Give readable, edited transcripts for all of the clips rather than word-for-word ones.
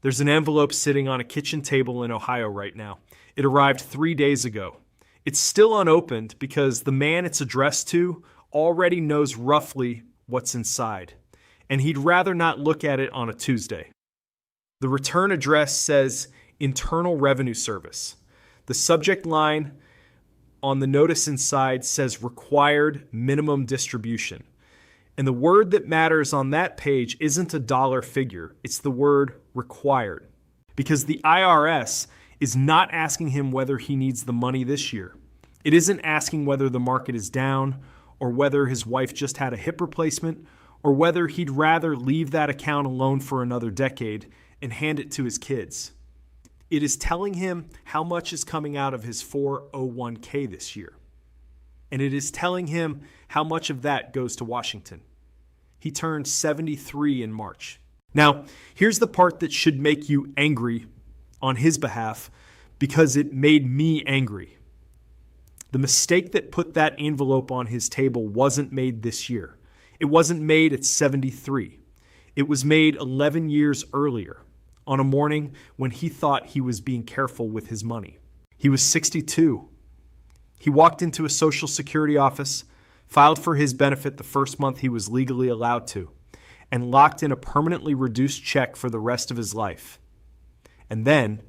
There's an envelope sitting on a kitchen table in Ohio right now. It arrived 3 days ago. It's still unopened because the man it's addressed to already knows roughly what's inside, and he'd rather not look at it on a Tuesday. The return address says Internal Revenue Service. The subject line on the notice inside says required minimum distribution. And the word that matters on that page isn't a dollar figure, it's the word required. Because the IRS is not asking him whether he needs the money this year. It isn't asking whether the market is down, or whether his wife just had a hip replacement, or whether he'd rather leave that account alone for another decade and hand it to his kids. It is telling him how much is coming out of his 401k this year. And it is telling him how much of that goes to Washington. He turned 73 in March. Now, here's the part that should make you angry on his behalf, because it made me angry. The mistake that put that envelope on his table wasn't made this year. It wasn't made at 73. It was made 11 years earlier, on a morning when he thought he was being careful with his money. He was 62. He walked into a Social Security office, filed for his benefit the first month he was legally allowed to, and locked in a permanently reduced check for the rest of his life. And then,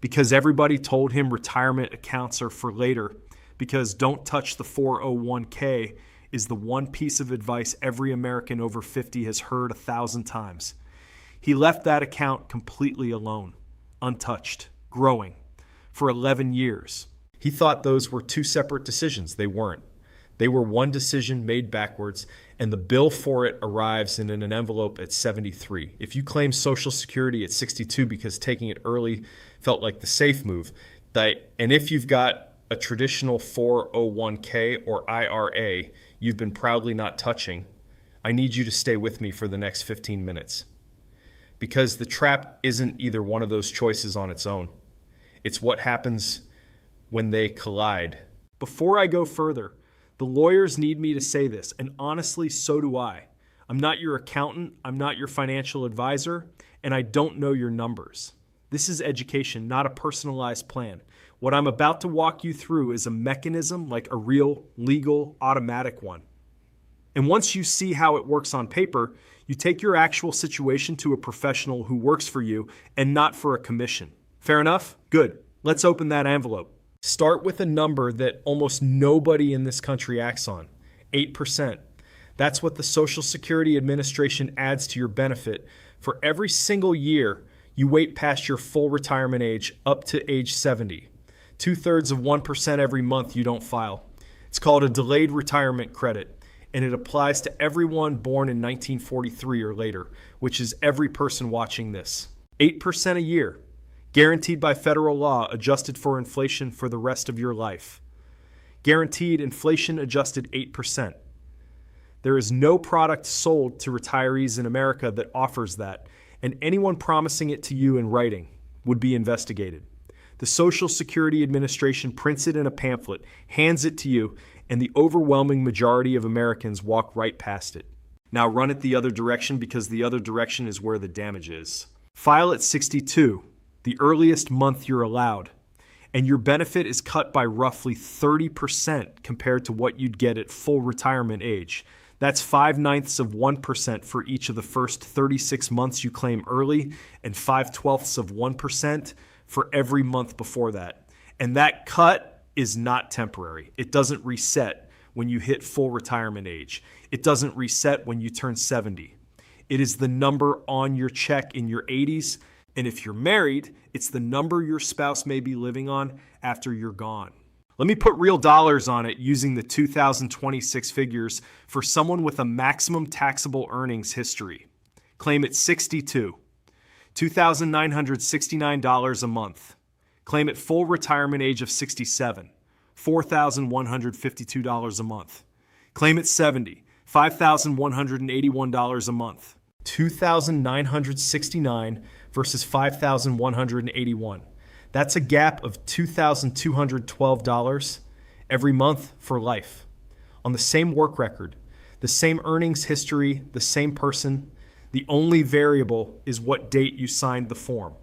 because everybody told him retirement accounts are for later, because don't touch the 401k is the one piece of advice every American over 50 has heard 1,000 times, he left that account completely alone, untouched, growing, for 11 years. He thought those were two separate decisions. They weren't. They were one decision made backwards, and the bill for it arrives in an envelope at 73. If you claim Social Security at 62 because taking it early felt like the safe move, and if you've got a traditional 401k or IRA you've been proudly not touching, I need you to stay with me for the next 15 minutes. Because the trap isn't either one of those choices on its own. It's what happens when they collide. Before I go further, the lawyers need me to say this, and honestly, so do I. I'm not your accountant, I'm not your financial advisor, and I don't know your numbers. This is education, not a personalized plan. What I'm about to walk you through is a mechanism like a real, legal, automatic one. And once you see how it works on paper, you take your actual situation to a professional who works for you and not for a commission. Fair enough? Good. Let's open that envelope. Start with a number that almost nobody in this country acts on, 8%. That's what the Social Security Administration adds to your benefit for every single year you wait past your full retirement age up to age 70. 2/3 of 1% every month you don't file. It's called a delayed retirement credit, and it applies to everyone born in 1943 or later, which is every person watching this. 8% a year. Guaranteed by federal law, adjusted for inflation for the rest of your life. Guaranteed inflation-adjusted 8%. There is no product sold to retirees in America that offers that, and anyone promising it to you in writing would be investigated. The Social Security Administration prints it in a pamphlet, hands it to you, and the overwhelming majority of Americans walk right past it. Now run it the other direction, because the other direction is where the damage is. File at 62. The earliest month you're allowed, and your benefit is cut by roughly 30% compared to what you'd get at full retirement age. That's 5/9 of 1% for each of the first 36 months you claim early, and 5/12 of 1% for every month before that. And that cut is not temporary. It doesn't reset when you hit full retirement age. It doesn't reset when you turn 70. It is the number on your check in your 80s. And if you're married, it's the number your spouse may be living on after you're gone. Let me put real dollars on it using the 2026 figures for someone with a maximum taxable earnings history. Claim at 62, $2,969 a month. Claim at full retirement age of 67, $4,152 a month. Claim at 70, $5,181 a month. $2,969 versus $5,181. That's a gap of $2,212 every month for life. On the same work record, the same earnings history, the same person, The only variable is what date you signed the form.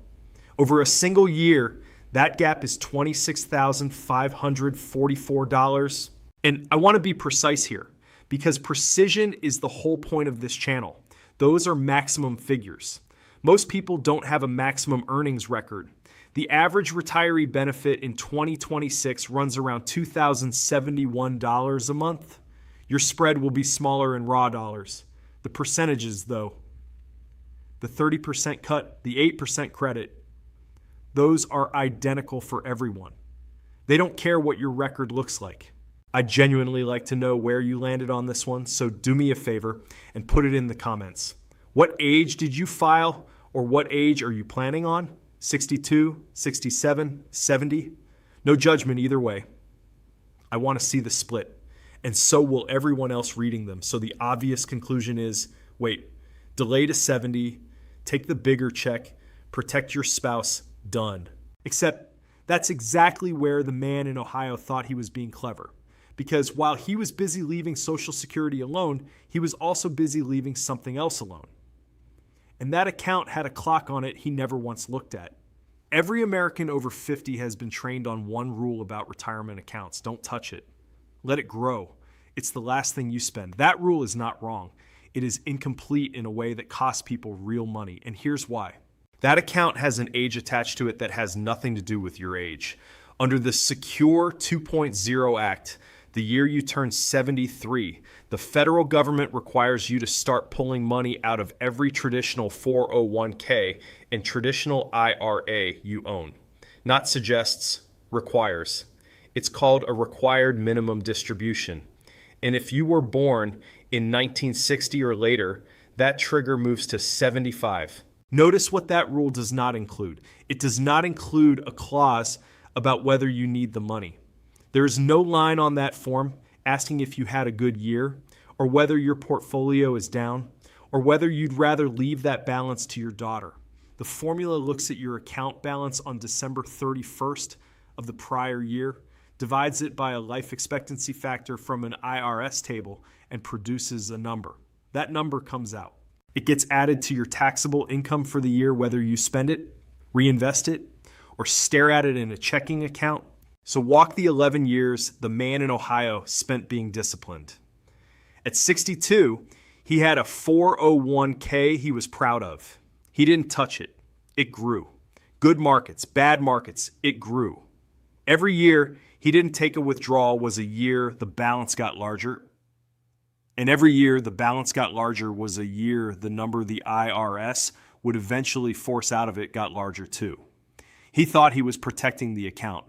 Over a single year, that gap is $26,544. And I want to be precise here because precision is the whole point of this channel. Those are maximum figures. Most people don't have a maximum earnings record. The average retiree benefit in 2026 runs around $2,071 a month. Your spread will be smaller in raw dollars. The percentages, though, the 30% cut, the 8% credit, those are identical for everyone. They don't care what your record looks like. I'd genuinely like to know where you landed on this one, so do me a favor and put it in the comments. What age did you file, or what age are you planning on? 62, 67, 70? No judgment either way. I want to see the split, and so will everyone else reading them. So the obvious conclusion is, wait, delay to 70, take the bigger check, protect your spouse, done. Except that's exactly where the man in Ohio thought he was being clever. Because while he was busy leaving Social Security alone, he was also busy leaving something else alone. And that account had a clock on it he never once looked at. Every American over 50 has been trained on one rule about retirement accounts. Don't touch it. Let it grow. It's the last thing you spend. That rule is not wrong. It is incomplete in a way that costs people real money. And here's why. That account has an age attached to it that has nothing to do with your age. Under the Secure 2.0 Act, the year you turn 73, the federal government requires you to start pulling money out of every traditional 401k and traditional IRA you own. Not suggests, requires. It's called a required minimum distribution. And if you were born in 1960 or later, that trigger moves to 75. Notice what that rule does not include. It does not include a clause about whether you need the money. There is no line on that form asking if you had a good year, or whether your portfolio is down, or whether you'd rather leave that balance to your daughter. The formula looks at your account balance on December 31st of the prior year, divides it by a life expectancy factor from an IRS table, and produces a number. That number comes out. It gets added to your taxable income for the year, whether you spend it, reinvest it, or stare at it in a checking account. So walk the 11 years the man in Ohio spent being disciplined. At 62, he had a 401k he was proud of. He didn't touch it. It grew. Good markets, bad markets, it grew. Every year he didn't take a withdrawal was a year the balance got larger. And every year the balance got larger was a year the number the IRS would eventually force out of it got larger too. He thought he was protecting the account.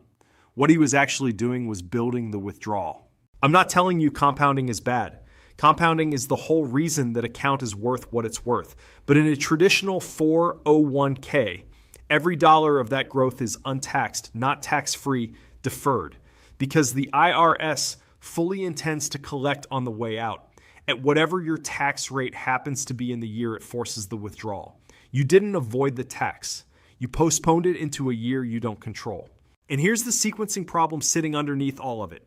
What he was actually doing was building the withdrawal. I'm not telling you compounding is bad. Compounding is the whole reason that account is worth what it's worth. But in a traditional 401k, every dollar of that growth is untaxed, not tax-free, deferred, because the IRS fully intends to collect on the way out at whatever your tax rate happens to be in the year it forces the withdrawal. You didn't avoid the tax. You postponed it into a year you don't control. And here's the sequencing problem sitting underneath all of it.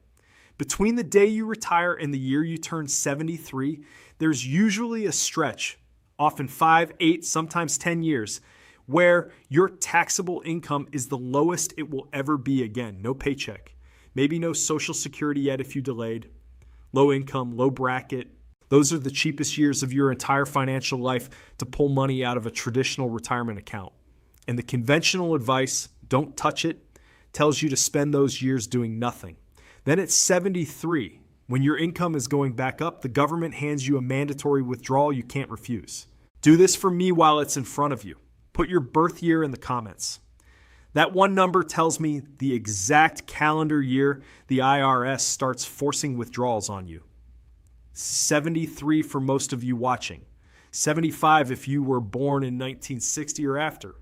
Between the day you retire and the year you turn 73, there's usually a stretch, often 5, 8, sometimes 10 years, where your taxable income is the lowest it will ever be again. No paycheck. Maybe no Social Security yet if you delayed. Low income, low bracket. Those are the cheapest years of your entire financial life to pull money out of a traditional retirement account. And the conventional advice, don't touch it, tells you to spend those years doing nothing. Then at 73, when your income is going back up, the government hands you a mandatory withdrawal you can't refuse. Do this for me while it's in front of you. Put your birth year in the comments. That one number tells me the exact calendar year the IRS starts forcing withdrawals on you. 73 for most of you watching. 75 if you were born in 1960 or after.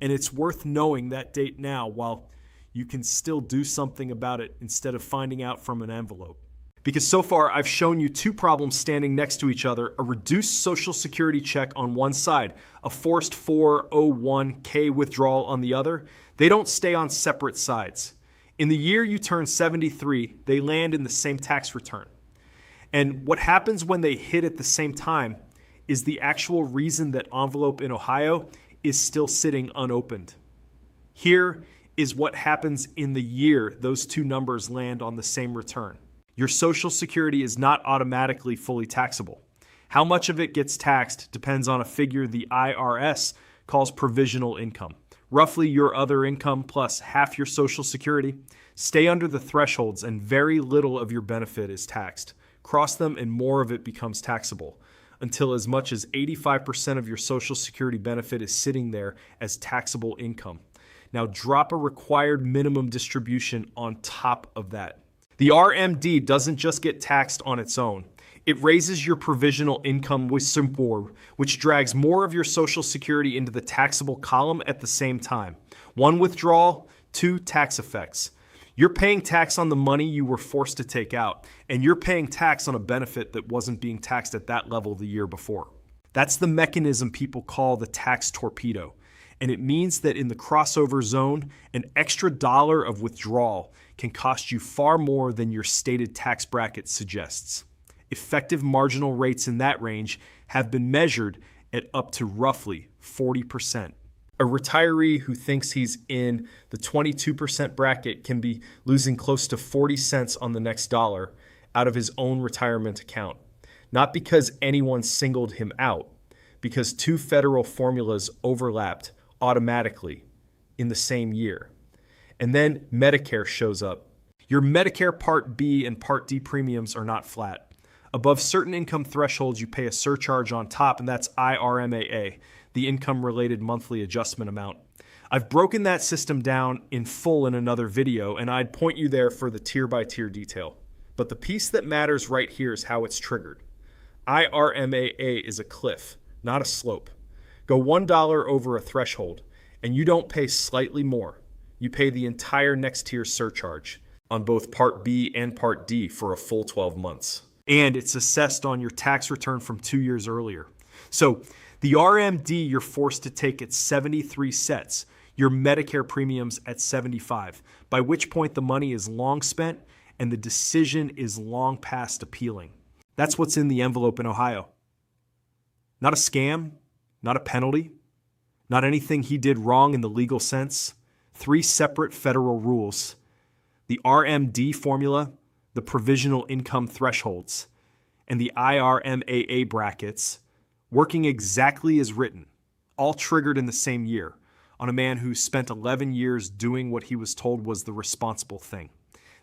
And it's worth knowing that date now while you can still do something about it instead of finding out from an envelope. Because so far I've shown you two problems standing next to each other, a reduced Social Security check on one side, a forced 401k withdrawal on the other. They don't stay on separate sides. In the year you turn 73, they land in the same tax return. And what happens when they hit at the same time is the actual reason that envelope in Ohio is still sitting unopened. Here is what happens in the year those two numbers land on the same return. Your Social Security is not automatically fully taxable. How much of it gets taxed depends on a figure the IRS calls provisional income. Roughly your other income plus half your Social Security. Stay under the thresholds and very little of your benefit is taxed. Cross them and more of it becomes taxable, until as much as 85% of your Social Security benefit is sitting there as taxable income. Now drop a required minimum distribution on top of that. The RMD doesn't just get taxed on its own. It raises your provisional income with some more, which drags more of your Social Security into the taxable column at the same time. 1, withdrawal, 2, tax effects. You're paying tax on the money you were forced to take out, and you're paying tax on a benefit that wasn't being taxed at that level the year before. That's the mechanism people call the tax torpedo, and it means that in the crossover zone, an extra $1 of withdrawal can cost you far more than your stated tax bracket suggests. Effective marginal rates in that range have been measured at up to roughly 40%. A retiree who thinks he's in the 22% bracket can be losing close to 40 cents on the next dollar out of his own retirement account. Not because anyone singled him out, because two federal formulas overlapped automatically in the same year. And then Medicare shows up. Your Medicare Part B and Part D premiums are not flat. Above certain income thresholds, you pay a surcharge on top, and that's IRMAA, the income-related monthly adjustment amount. I've broken that system down in full in another video, and I'd point you there for the tier-by-tier detail. But the piece that matters right here is how it's triggered. IRMAA is a cliff, not a slope. Go $1 over a threshold, and you don't pay slightly more. You pay the entire next tier surcharge on both Part B and Part D for a full 12 months. And it's assessed on your tax return from 2 years earlier. So the RMD you're forced to take at 73 sets, your Medicare premiums at 75, by which point the money is long spent and the decision is long past appealing. That's what's in the envelope in Ohio. Not a scam, not a penalty, not anything he did wrong in the legal sense. 3 separate federal rules: the RMD formula, the provisional income thresholds, and the IRMAA brackets, working exactly as written, all triggered in the same year, on a man who spent 11 years doing what he was told was the responsible thing.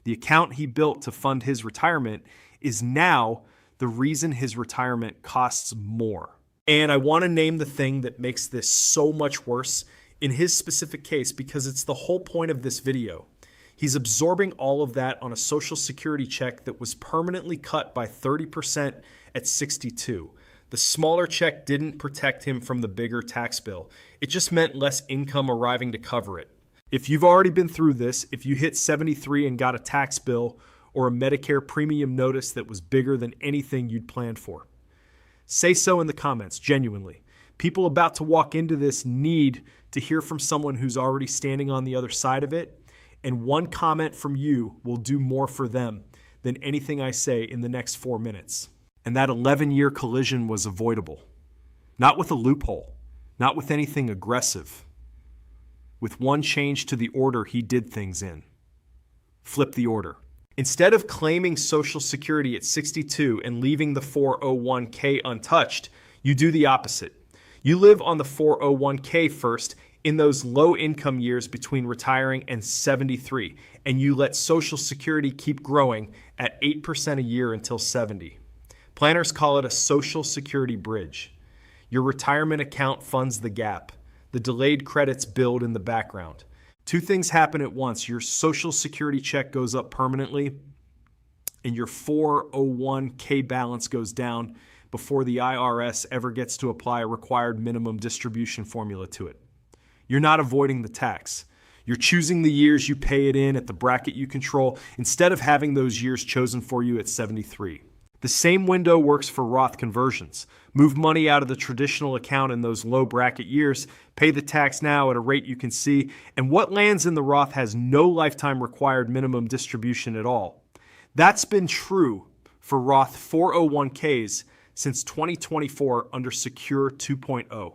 The account he built to fund his retirement is now the reason his retirement costs more. And I want to name the thing that makes this so much worse in his specific case, because it's the whole point of this video. He's absorbing all of that on a Social Security check that was permanently cut by 30% at 62. The smaller check didn't protect him from the bigger tax bill. It just meant less income arriving to cover it. If you've already been through this, if you hit 73 and got a tax bill or a Medicare premium notice that was bigger than anything you'd planned for, say so in the comments, genuinely. People about to walk into this need to hear from someone who's already standing on the other side of it, and one comment from you will do more for them than anything I say in the next 4 minutes. And that 11-year collision was avoidable. Not with a loophole, not with anything aggressive. With one change to the order he did things in. Flip the order. Instead of claiming Social Security at 62 and leaving the 401k untouched, you do the opposite. You live on the 401k first in those low income years between retiring and 73, and you let Social Security keep growing at 8% a year until 70. Planners call it a Social Security bridge. Your retirement account funds the gap. The delayed credits build in the background. 2 things happen at once. Your Social Security check goes up permanently, and your 401k balance goes down before the IRS ever gets to apply a required minimum distribution formula to it. You're not avoiding the tax. You're choosing the years you pay it in at the bracket you control instead of having those years chosen for you at 73. The same window works for Roth conversions. Move money out of the traditional account in those low bracket years, pay the tax now at a rate you can see, and what lands in the Roth has no lifetime required minimum distribution at all. That's been true for Roth 401ks since 2024 under Secure 2.0.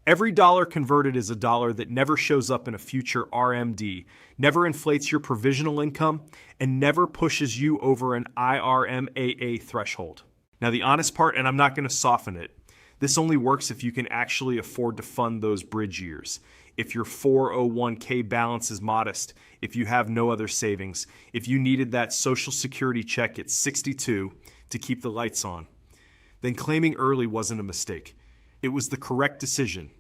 Every dollar converted is a dollar that never shows up in a future RMD, never inflates your provisional income, and never pushes you over an IRMAA threshold. Now, the honest part, and I'm not going to soften it, this only works if you can actually afford to fund those bridge years. If your 401k balance is modest, if you have no other savings, if you needed that Social Security check at 62 to keep the lights on, then claiming early wasn't a mistake. It was the correct decision,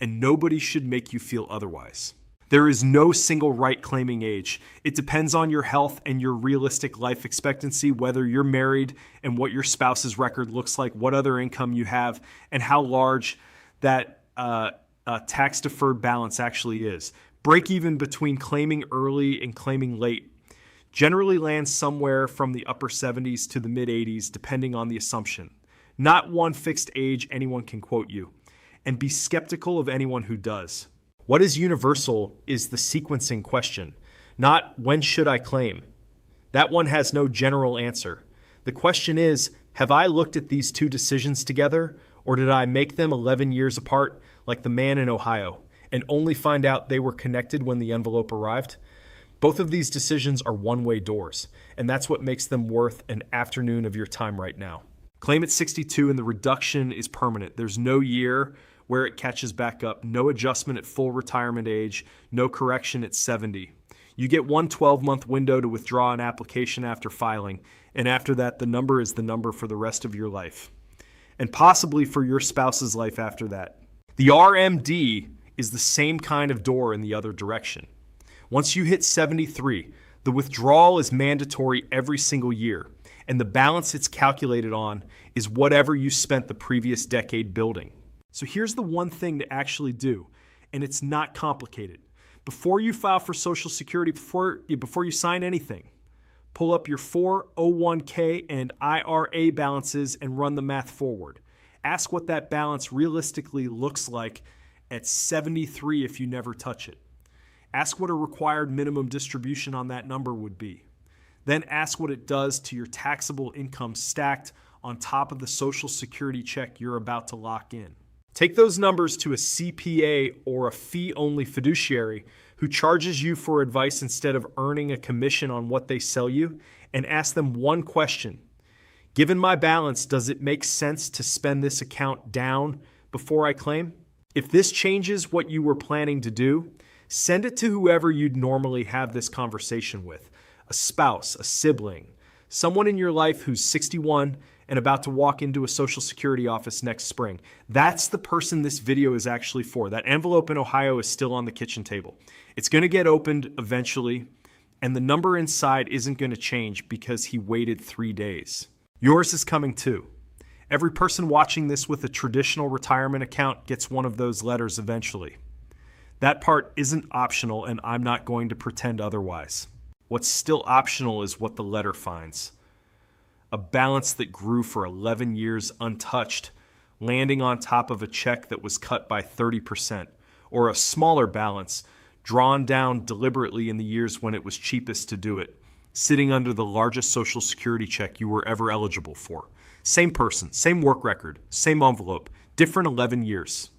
and nobody should make you feel otherwise. There is no single right claiming age. It depends on your health and your realistic life expectancy, whether you're married and what your spouse's record looks like, what other income you have, and how large that tax-deferred balance actually is. Break even between claiming early and claiming late generally lands somewhere from the upper 70s to the mid 80s, depending on the assumption. Not one fixed age anyone can quote you, and be skeptical of anyone who does. What is universal is the sequencing question, not when should I claim. That one has no general answer. The question is, have I looked at these two decisions together, or did I make them 11 years apart like the man in Ohio, and only find out they were connected when the envelope arrived? Both of these decisions are one-way doors, and that's what makes them worth an afternoon of your time right now. Claim at 62 and the reduction is permanent. There's no year where it catches back up, no adjustment at full retirement age, no correction at 70. You get one 12-month window to withdraw an application after filing, and after that, the number is the number for the rest of your life, and possibly for your spouse's life after that. The RMD is the same kind of door in the other direction. Once you hit 73, the withdrawal is mandatory every single year, and the balance it's calculated on is whatever you spent the previous decade building. So here's the one thing to actually do, and it's not complicated. Before you file for Social Security, before you sign anything, pull up your 401k and IRA balances and run the math forward. Ask what that balance realistically looks like at 73 if you never touch it. Ask what a required minimum distribution on that number would be. Then ask what it does to your taxable income stacked on top of the Social Security check you're about to lock in. Take those numbers to a CPA or a fee-only fiduciary who charges you for advice instead of earning a commission on what they sell you, and ask them one question. Given my balance, does it make sense to spend this account down before I claim? If this changes what you were planning to do, send it to whoever you'd normally have this conversation with. A spouse, a sibling, someone in your life who's 61 and about to walk into a Social Security office next spring. That's the person this video is actually for. That envelope in Ohio is still on the kitchen table. It's going to get opened eventually, and the number inside isn't going to change because he waited 3 days. Yours is coming too. Every person watching this with a traditional retirement account gets one of those letters eventually. That part isn't optional, and I'm not going to pretend otherwise. What's still optional is what the letter finds. A balance that grew for 11 years untouched, landing on top of a check that was cut by 30%, or a smaller balance drawn down deliberately in the years when it was cheapest to do it, sitting under the largest Social Security check you were ever eligible for. Same person, same work record, same envelope, different 11 years.